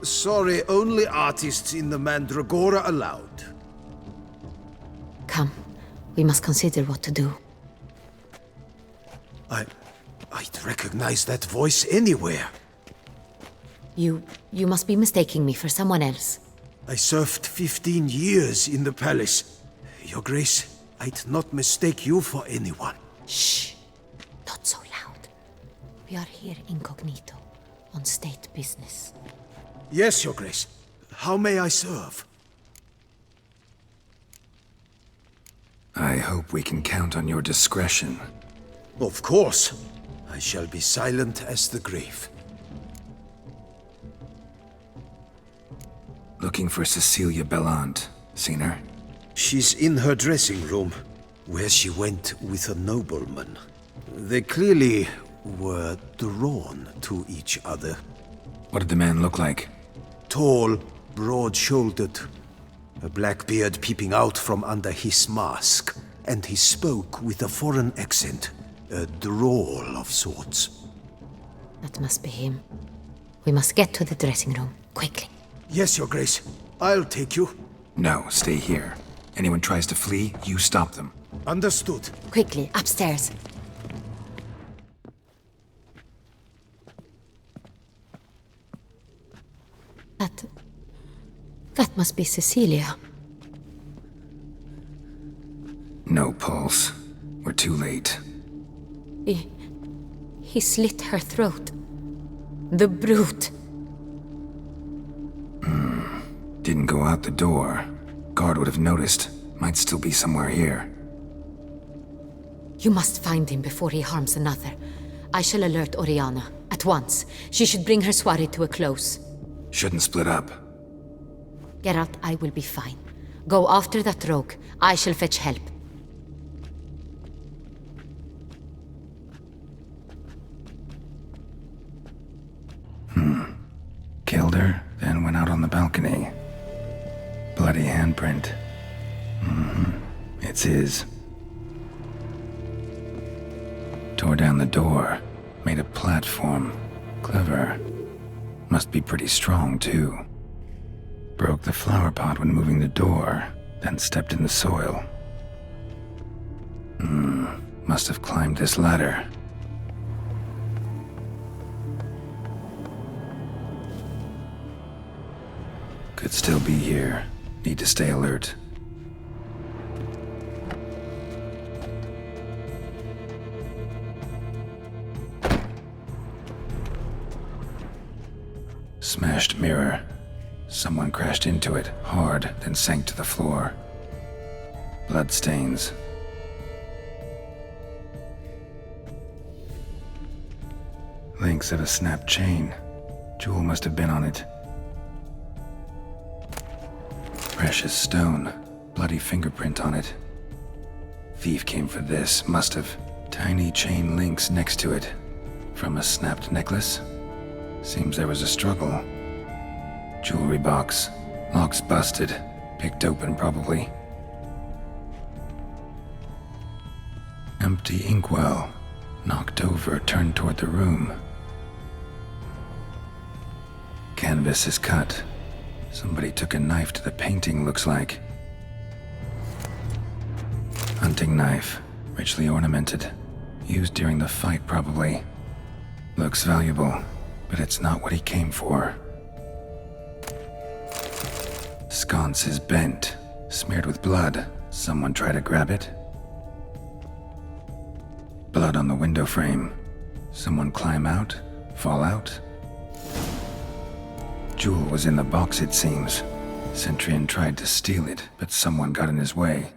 Sorry, only artists in the Mandragora allowed. Come, we must consider what to do. I'd recognize that voice anywhere. You must be mistaking me for someone else. I served 15 years in the palace. Your Grace, I'd not mistake you for anyone. Shh! Not so loud. We are here incognito, on state business. Yes, Your Grace. How may I serve? I hope we can count on your discretion. Of course. I shall be silent as the grave. Looking for Cecilia Bellant. Seen her? She's in her dressing room, where she went with a nobleman. They clearly were drawn to each other. What did the man look like? Tall, broad-shouldered, a black beard peeping out from under his mask, and he spoke with a foreign accent, a drawl of sorts. That must be him. We must get to the dressing room, quickly. Yes, Your Grace. I'll take you. No, stay here. Anyone tries to flee, you stop them. Understood. Quickly, upstairs. That must be Cecilia. No pulse. We're too late. He slit her throat. The brute. Didn't go out the door. Guard would have noticed. Might still be somewhere here. You must find him before he harms another. I shall alert Orianna. At once. She should bring her soirée to a close. Shouldn't split up. Geralt, I will be fine. Go after that rogue. I shall fetch help. Killed her, then went out on the balcony. Bloody handprint. It's his. Tore down the door. Made a platform. Clever. Must be pretty strong, too. Broke the flower pot when moving the door, then stepped in the soil. Must have climbed this ladder. Could still be here. Need to stay alert. Smashed mirror. Someone crashed into it, hard, then sank to the floor. Bloodstains. Links of a snapped chain. Jewel must have been on it. Precious stone. Bloody fingerprint on it. Thief came for this, must have. Tiny chain links next to it. From a snapped necklace? Seems there was a struggle. Jewelry box. Lock's busted. Picked open, probably. Empty inkwell. Knocked over, turned toward the room. Canvas is cut. Somebody took a knife to the painting, looks like. Hunting knife. Richly ornamented. Used during the fight, probably. Looks valuable, but it's not what he came for. Sconce is bent, smeared with blood. Someone try to grab it? Blood on the window frame. Someone climb out? Fall out? Jewel was in the box, it seems. Centurion tried to steal it, but someone got in his way.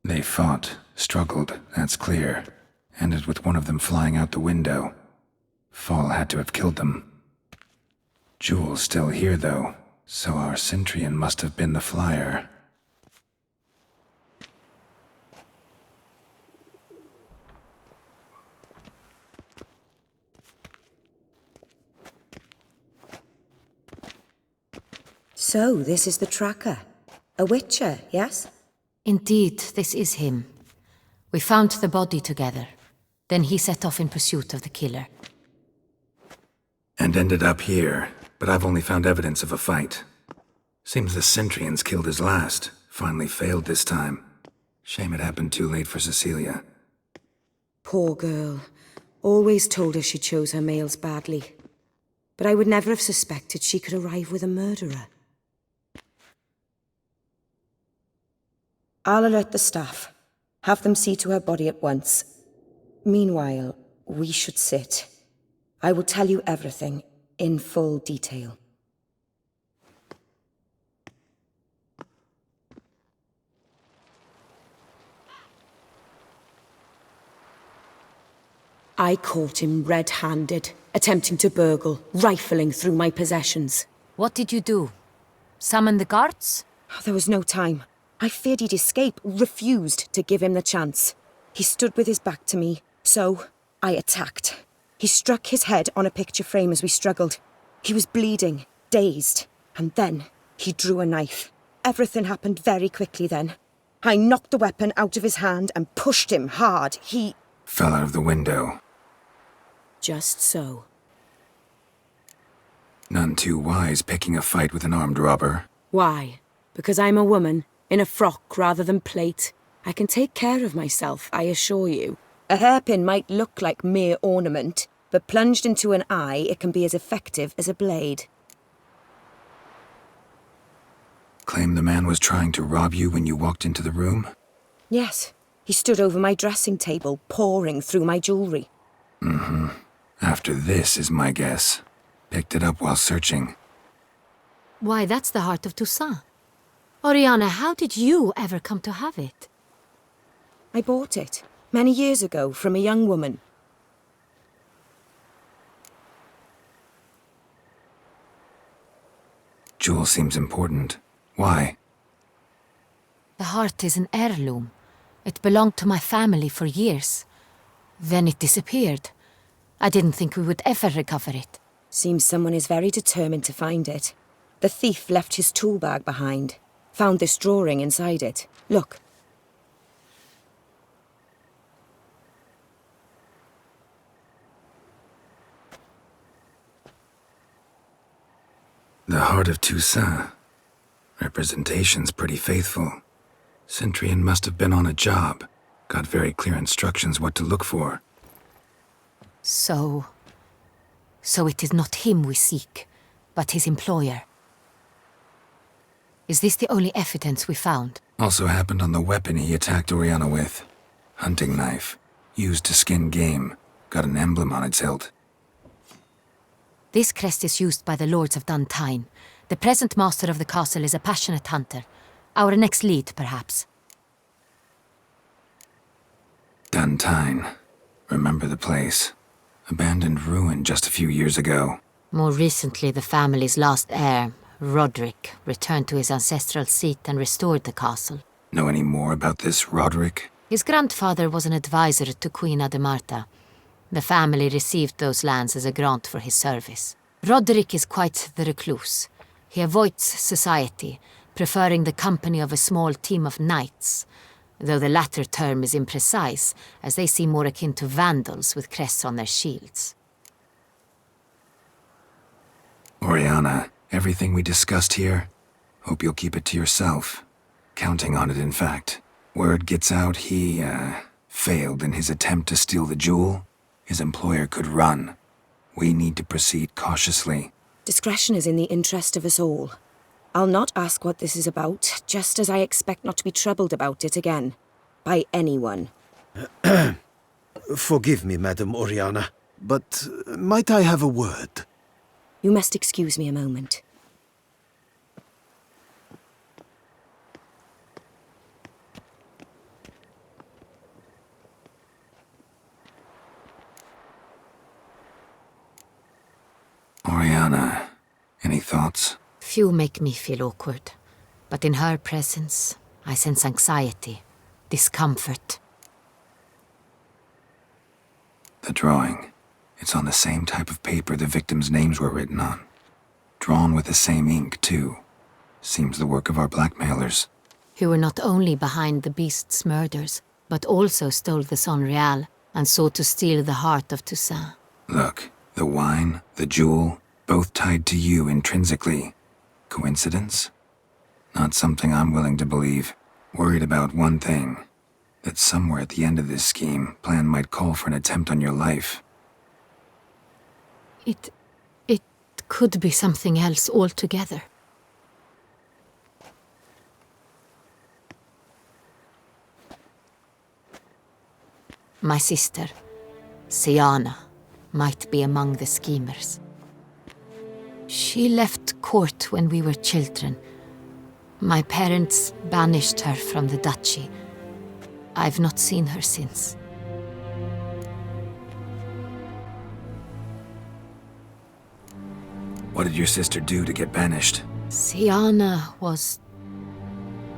They fought, struggled, that's clear. Ended with one of them flying out the window. Fall had to have killed them. Jewel's still here, though, so our Cintrian must have been the flyer. So, this is the tracker. A witcher, yes? Indeed, this is him. We found the body together. Then he set off in pursuit of the killer. And ended up here, but I've only found evidence of a fight. Seems the Cintrians killed his last. Finally failed this time. Shame it happened too late for Cecilia. Poor girl. Always told her she chose her males badly. But I would never have suspected she could arrive with a murderer. I'll alert the staff. Have them see to her body at once. Meanwhile, we should sit. I will tell you everything, in full detail. I caught him red-handed, attempting to burgle, rifling through my possessions. What did you do? Summon the guards? There was no time. I feared he'd escape, refused to give him the chance. He stood with his back to me, so I attacked. He struck his head on a picture frame as we struggled. He was bleeding, dazed, and then he drew a knife. Everything happened very quickly then. I knocked the weapon out of his hand and pushed him hard. He fell out of the window. Just so. None too wise picking a fight with an armed robber. Why? Because I'm a woman, in a frock rather than plate. I can take care of myself, I assure you. A hairpin might look like mere ornament, but plunged into an eye, it can be as effective as a blade. Claim the man was trying to rob you when you walked into the room? Yes. He stood over my dressing table, pouring through my jewelry. Mm-hmm. After this is my guess. Picked it up while searching. Why, that's the heart of Toussaint. Orianna, how did you ever come to have it? I bought it, many years ago, from a young woman. Jewel seems important. Why? The heart is an heirloom. It belonged to my family for years. Then it disappeared. I didn't think we would ever recover it. Seems someone is very determined to find it. The thief left his tool bag behind. Found this drawing inside it. Look. The heart of Toussaint. Representation's pretty faithful. Cintrian must have been on a job. Got very clear instructions what to look for. So it is not him we seek, but his employer. Is this the only evidence we found? Also happened on the weapon he attacked Orianna with. Hunting knife. Used to skin game. Got an emblem on its hilt. This crest is used by the Lords of Duntine. The present master of the castle is a passionate hunter. Our next lead, perhaps. Duntine. Remember the place. Abandoned ruin just a few years ago. More recently, the family's last heir, Roderick, returned to his ancestral seat and restored the castle. Know any more about this Roderick? His grandfather was an advisor to Queen Ademarta. The family received those lands as a grant for his service. Roderick is quite the recluse. He avoids society, preferring the company of a small team of knights, though the latter term is imprecise, as they seem more akin to vandals with crests on their shields. Orianna, everything we discussed here, hope you'll keep it to yourself. Counting on it, in fact. Word gets out he, failed in his attempt to steal the jewel. His employer could run. We need to proceed cautiously. Discretion is in the interest of us all. I'll not ask what this is about, just as I expect not to be troubled about it again. By anyone. Forgive me, Madam Orianna, but might I have a word? You must excuse me a moment. Orianna, any thoughts? Few make me feel awkward, but in her presence, I sense anxiety, discomfort. The drawing. It's on the same type of paper the victims' names were written on. Drawn with the same ink, too. Seems the work of our blackmailers. Who were not only behind the beast's murders, but also stole the Son Real and sought to steal the heart of Toussaint. Look, The wine, the jewel, both tied to you intrinsically. Coincidence? Not something I'm willing to believe. Worried about one thing. That somewhere at the end of this scheme, plan might call for an attempt on your life. It could be something else altogether. My sister, Siana, might be among the schemers. She left court when we were children. My parents banished her from the duchy. I've not seen her since. What did your sister do to get banished? Siana was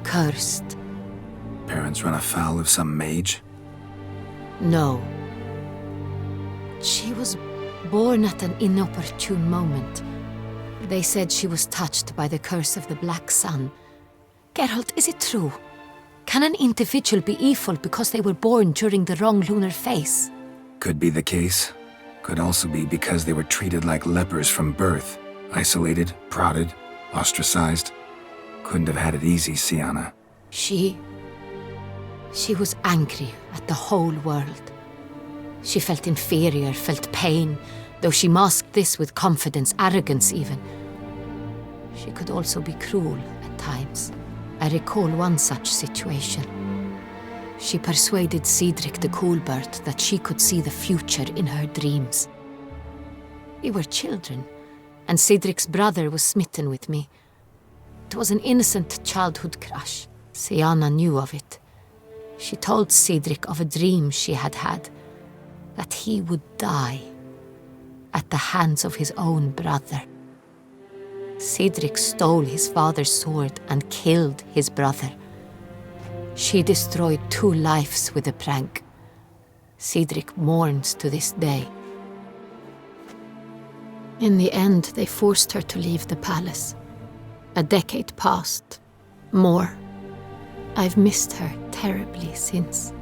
cursed. Parents run afoul of some mage? No. She was born at an inopportune moment. They said she was touched by the curse of the Black Sun. Geralt, is it true? Can an individual be evil because they were born during the wrong lunar phase? Could be the case. Could also be because they were treated like lepers from birth. Isolated, prodded, ostracized. Couldn't have had it easy, Siana. She was angry at the whole world. She felt inferior, felt pain, though she masked this with confidence, arrogance even. She could also be cruel at times. I recall one such situation. She persuaded Cedric the Coolbird that she could see the future in her dreams. We were children, and Cedric's brother was smitten with me. It was an innocent childhood crush. Siana knew of it. She told Cedric of a dream she had had, that he would die at the hands of his own brother. Cedric stole his father's sword and killed his brother. She destroyed 2 lives with a prank. Cedric mourns to this day. In the end, they forced her to leave the palace. A decade passed. More. I've missed her terribly since.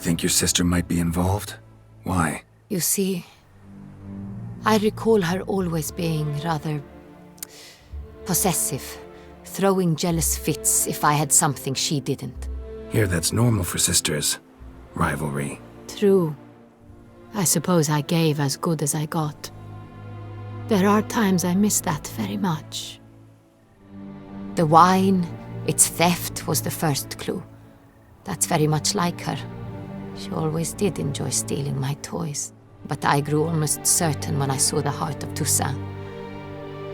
Think your sister might be involved? Why? You see, I recall her always being rather possessive, throwing jealous fits if I had something she didn't. Here, that's normal for sisters. Rivalry. True. I suppose I gave as good as I got. There are times I miss that very much. The wine, its theft was the first clue. That's very much like her. She always did enjoy stealing my toys. But I grew almost certain when I saw the heart of Toussaint.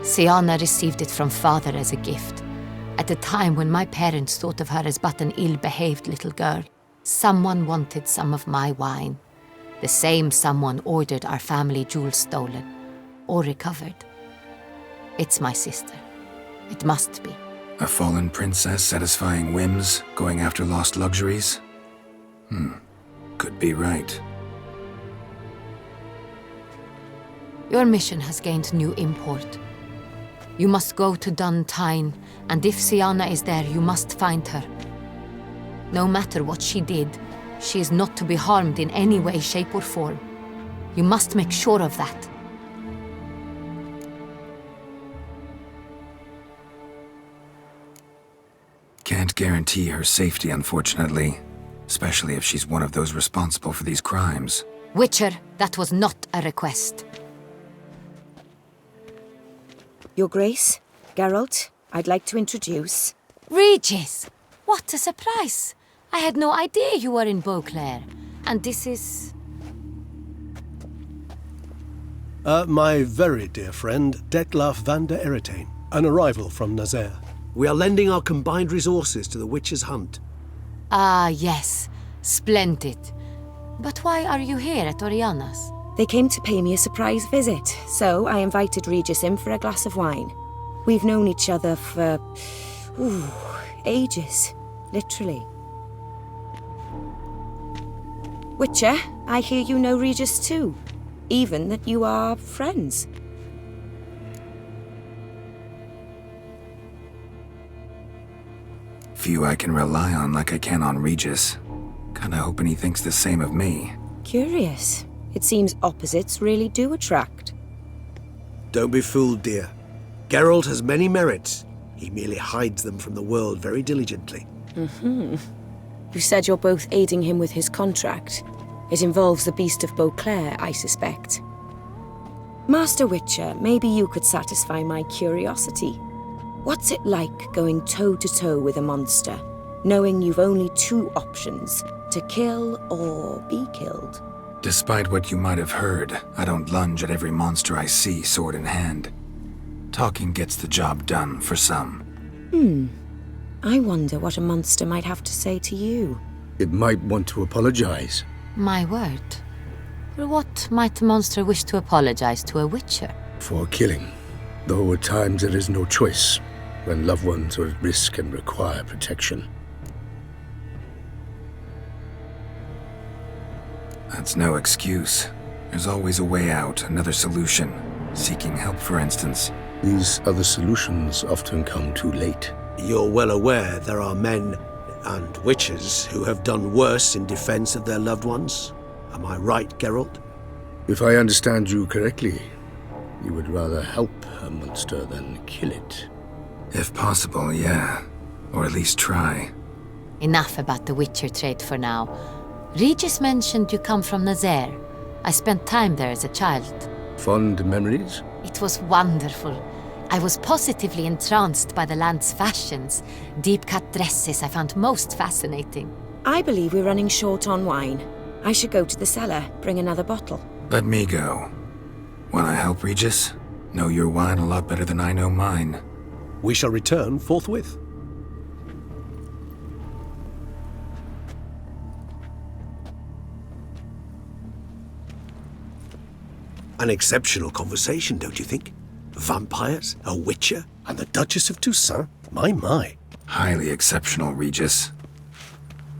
Siana received it from father as a gift. At a time when my parents thought of her as but an ill-behaved little girl, someone wanted some of my wine. The same someone ordered our family jewels stolen, or recovered. It's my sister. It must be. A fallen princess satisfying whims, going after lost luxuries? Could be right. Your mission has gained new import. You must go to Dun Tyne, and if Siana is there, you must find her. No matter what she did, she is not to be harmed in any way, shape, or form. You must make sure of that. Can't guarantee her safety, unfortunately. Especially if she's one of those responsible for these crimes. Witcher, that was not a request. Your Grace, Geralt, I'd like to introduce... Regis! What a surprise! I had no idea you were in Beauclair. And this is... My very dear friend, Dettlaff van der Eretain, an arrival from Nazaire. We are lending our combined resources to the Witch's Hunt. Ah, yes. Splendid. But why are you here at Orianna's? They came to pay me a surprise visit, so I invited Regis in for a glass of wine. We've known each other for... ages. Literally. Witcher, I hear you know Regis too. Even that you are friends. Few I can rely on like I can on Regis. Kinda hoping he thinks the same of me. Curious. It seems opposites really do attract. Don't be fooled, dear. Geralt has many merits. He merely hides them from the world very diligently. You said you're both aiding him with his contract. It involves the Beast of Beauclair, I suspect. Master Witcher, maybe you could satisfy my curiosity. What's it like going toe-to-toe with a monster, knowing you've only two options, to kill or be killed? Despite what you might have heard, I don't lunge at every monster I see sword in hand. Talking gets the job done for some. I wonder what a monster might have to say to you. It might want to apologize. My word. For what might a monster wish to apologize to a witcher? For killing. Though at times there is no choice, when loved ones are at risk and require protection. That's no excuse. There's always a way out, another solution. Seeking help, for instance. These other solutions often come too late. You're well aware there are men and witches who have done worse in defense of their loved ones. Am I right, Geralt? If I understand you correctly, you would rather help a monster than kill it. If possible, yeah. Or at least try. Enough about the witcher trade for now. Regis mentioned you come from Nazaire. I spent time there as a child. Fond memories? It was wonderful. I was positively entranced by the land's fashions. Deep-cut dresses I found most fascinating. I believe we're running short on wine. I should go to the cellar, bring another bottle. Let me go. Wanna help, Regis? Know your wine a lot better than I know mine. We shall return forthwith. An exceptional conversation, don't you think? Vampires, a witcher, And the Duchess of Toussaint? My. Highly exceptional, Regis.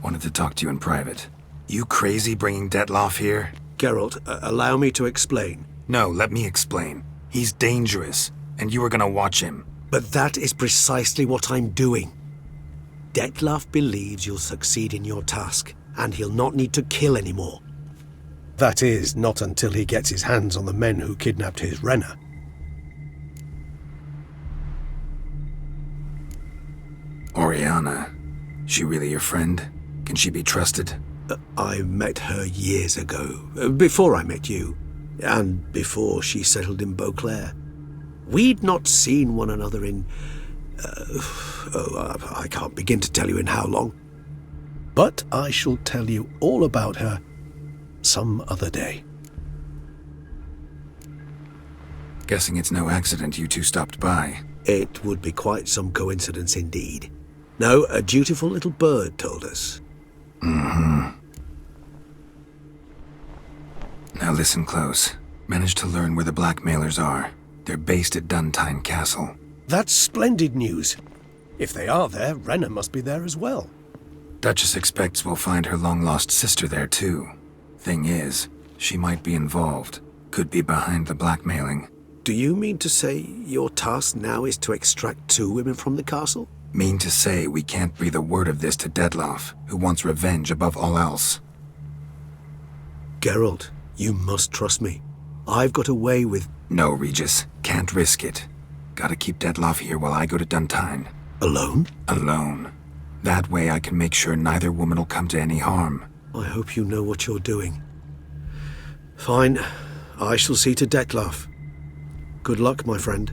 Wanted to talk to you in private. You crazy bringing Dettlaff here? Geralt, allow me to explain. No, let me explain. He's dangerous, and you are gonna watch him. But that is precisely what I'm doing. Dettlaff believes you'll succeed in your task, and he'll not need to kill anymore. That is, not until he gets his hands on the men who kidnapped his Renna. Orianna. She really your friend? Can she be trusted? I met her years ago, before I met you, and before she settled in Beauclair. We'd not seen one another in... I can't begin to tell you in how long. But I shall tell you all about her some other day. Guessing it's no accident you two stopped by. It would be quite some coincidence indeed. No, a dutiful little bird told us. Now listen close. Managed to learn where the blackmailers are. They're based at Duntine Castle. That's splendid news. If they are there, Renna must be there as well. Duchess expects we'll find her long-lost sister there too. Thing is, she might be involved. Could be behind the blackmailing. Do you mean to say your task now is to extract 2 women from the castle? Mean to say we can't breathe a word of this to Dettlaff, who wants revenge above all else. Geralt, you must trust me. I've got away with... No, Regis. Can't risk it. Gotta keep Dettlaff here while I go to Duntine. Alone? Alone. That way I can make sure neither woman will come to any harm. I hope you know what you're doing. Fine. I shall see to Dettlaff. Good luck, my friend.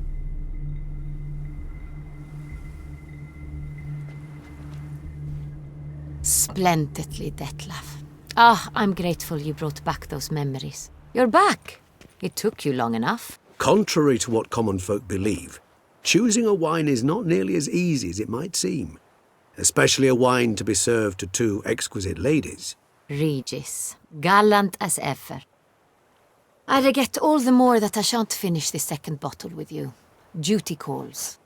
Splendidly, Dettlaff. I'm grateful you brought back those memories. You're back. It took you long enough. Contrary to what common folk believe, choosing a wine is not nearly as easy as it might seem. Especially a wine to be served to 2 exquisite ladies. Regis, gallant as ever. I regret all the more that I shan't finish this second bottle with you. Duty calls.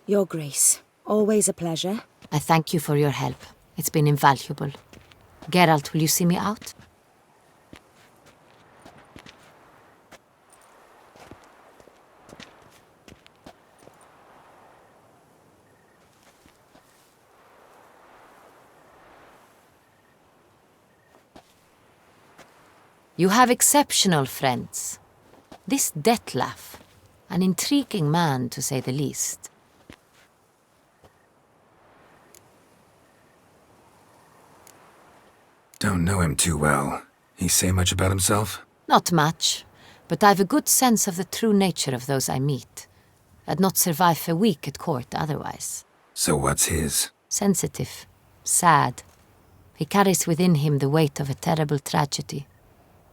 Your Grace, always a pleasure. I thank you for your help. It's been invaluable. Geralt, will you see me out? You have exceptional friends. This Dettlaff, an intriguing man to say the least. Don't know him too well. He say much about himself? Not much, but I've a good sense of the true nature of those I meet. I'd not survive a week at court otherwise. So what's his? Sensitive, sad. He carries within him the weight of a terrible tragedy.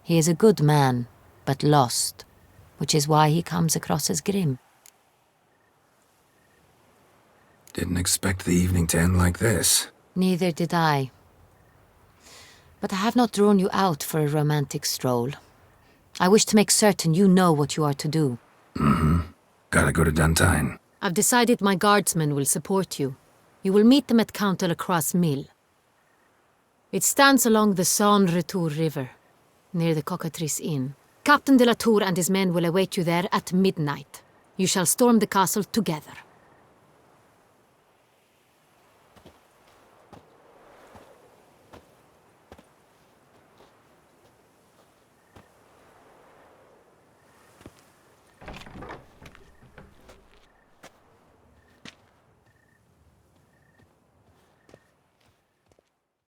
He is a good man, but lost, which is why he comes across as grim. Didn't expect the evening to end like this. Neither did I. But I have not drawn you out for a romantic stroll. I wish to make certain you know what you are to do. Gotta go to Duntine. I've decided my guardsmen will support you. You will meet them at Count de la Croix's mill. It stands along the Saône-Retour River, near the Cockatrice Inn. Captain de la Tour and his men will await you there at midnight. You shall storm the castle together.